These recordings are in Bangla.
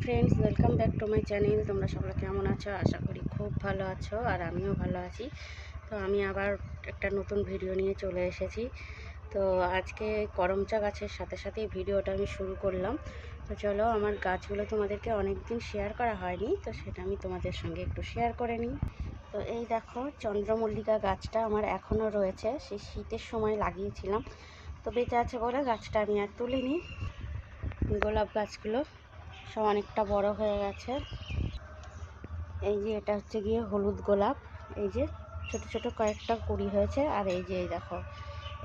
Friends, welcome back to my channel. তোমরা সকলে কেমন আছো? আশা করি খুব ভালো আছো, আর আমিও ভালো আছি। তো আমি আবার একটা নতুন ভিডিও নিয়ে চলে এসেছি। তো আজকে করমচা গাছের সাথে সাথেই ভিডিওটা আমি শুরু করলাম। তো চলো, আমার গাছগুলো তোমাদেরকে অনেক দিন শেয়ার করা হয়নি, তো সেটা আমি তোমাদের সঙ্গে একটু শেয়ার করে নিই। তো এই দেখো, চন্দ্রমল্লিকা গাছটা আমার এখনও রয়েছে, সেই শীতের সময় লাগিয়েছিলাম। তো বেঁচে আছে বলে গাছটা আমি আর তুলিনি। গোলাপ গাছগুলো সব অনেকটা বড় হয়ে গেছে। এই যে এটা হচ্ছে গিয়ে হলুদ গোলাপ, এই যে ছোট ছোট কয়েকটা কুড়ি হয়েছে, আর এই যে এই দেখো,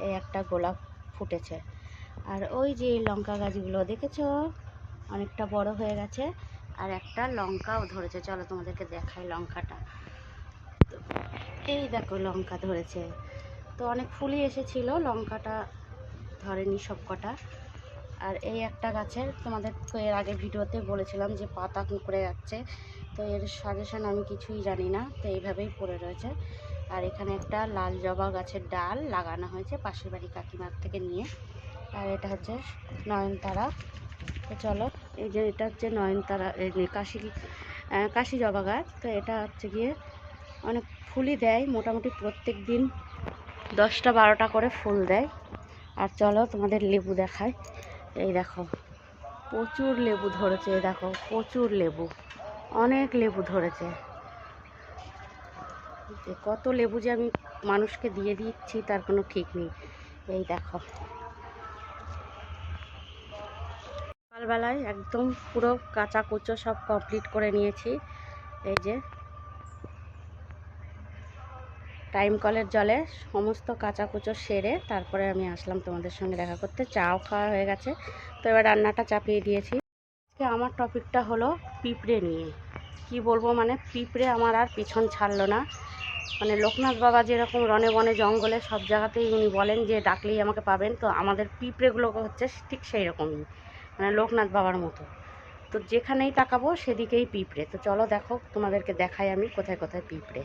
এই একটা গোলাপ ফুটেছে। আর ওই যে লঙ্কা গাছগুলো দেখেছো, অনেকটা বড় হয়ে গেছে, আর একটা লঙ্কাও ধরেছে। চলো তোমাদেরকে দেখাই লঙ্কাটা। তো এই দেখো লঙ্কা ধরেছে। তো অনেক ফুলই এসেছিল, লঙ্কাটা ধরেনি সব কটা। আর এই একটা গাছের তোমাদেরকে এর আগে ভিডিওতে বলেছিলাম যে পাতা কুঁকড়ে যাচ্ছে, তো এর সাজেশন আমি কিছুই জানি না, তো এইভাবেই পড়ে রয়েছে। আর এখানে একটা লাল জবা গাছের ডাল লাগানো হয়েছে পাশের বাড়ি কাকিমার থেকে নিয়ে। আর এটা হচ্ছে নয়নতারা। তো চলো, এই যে এটা হচ্ছে নয়নতারা, এই যে কাশি জবা গাছ। তো এটা হচ্ছে গিয়ে অনেক ফুলই দেয়, মোটামুটি প্রত্যেক দিন 10টা-12টা করে ফুল দেয়। আর চলো তোমাদের লেবু দেখায়। এই দেখো, প্রচুর লেবু ধরেছে। দেখো, প্রচুর লেবু, অনেক লেবু ধরেছে। কত লেবু যে আমি মানুষকে দিয়ে দিচ্ছি তার কোনো ঠিক নেই। এই দেখো, সকালবেলায় একদম পুরো কাঁচা কুচো সব কমপ্লিট করে নিয়েছি। এই যে টাইম কলের জলে সমস্ত কাঁচা কুচো সেরে তারপরে আমি আসলাম তোমাদের সঙ্গে দেখা করতে। চাও খাওয়া হয়ে গেছে, তো এবার রান্নাটা চাপিয়ে দিয়েছি। আজকে আমার টপিকটা হলো পিঁপড়ে নিয়ে। কি বলবো, মানে পিঁপড়ে আমার আর পিছন ছাড়লো না। মানে লোকনাথ বাবা যেরকম রনে বনে জঙ্গলে সব জায়গাতেই উনি বলেন যে ডাকলেই আমাকে পাবেন, তো আমাদের পিঁপড়েগুলো হচ্ছে ঠিক সেই রকমই, মানে লোকনাথ বাবার মতো। তো যেখানেই তাকাবো সেদিকেই পিঁপড়ে। তো চলো দেখো, তোমাদেরকে দেখাই আমি কোথায় কোথায় পিঁপড়ে।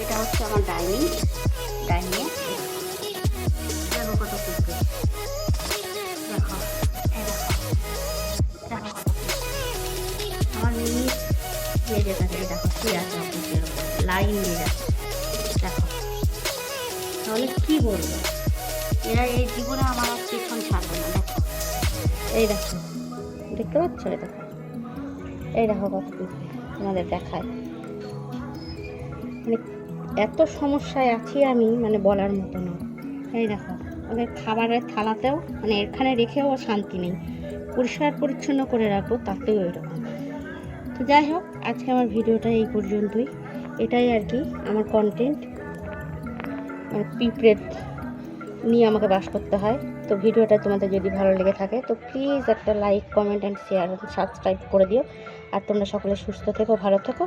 এটা হচ্ছে আমার ডাইনিংয়ে দেখো কত পিঁপড়ে। দেখো, এই দেখো, দেখো কত আমার মিনি লেগে থাকে। দেখো শুয়ে আছে অফিসের লাইন দিয়ে যাচ্ছে। দেখো, তাহলে কি বলবো, এরা এই জীবনে আমার আর পেছন ছাড়বে না। দেখো, এই দেখো, দেখতে পাচ্ছ? এই দেখো, এই দেখো কতটুকু তোমাদের দেখায়। মানে এত সমস্যায় আছি আমি, মানে বলার মতো না। এই দেখো ওদের খাবারের থালাতেও মানে এখানে রেখেও শান্তি নেই, পরিষ্কার পরিচ্ছন্ন করে রাখবো তাতেও এরকম। তো যাই হোক, আজকে আমার ভিডিওটা এই পর্যন্তই। এটাই আর কি আমার কন্টেন্ট, মানে পিঁপড়ে নিয়ে আমাকে বাস করতে হয়। তো ভিডিওটা তোমাদের যদি ভালো লেগে থাকে তো প্লিজ একটা like, comment and share, subscribe করে দিও। আর তোমরা সকলে সুস্থ থেকো, ভালো থেকো।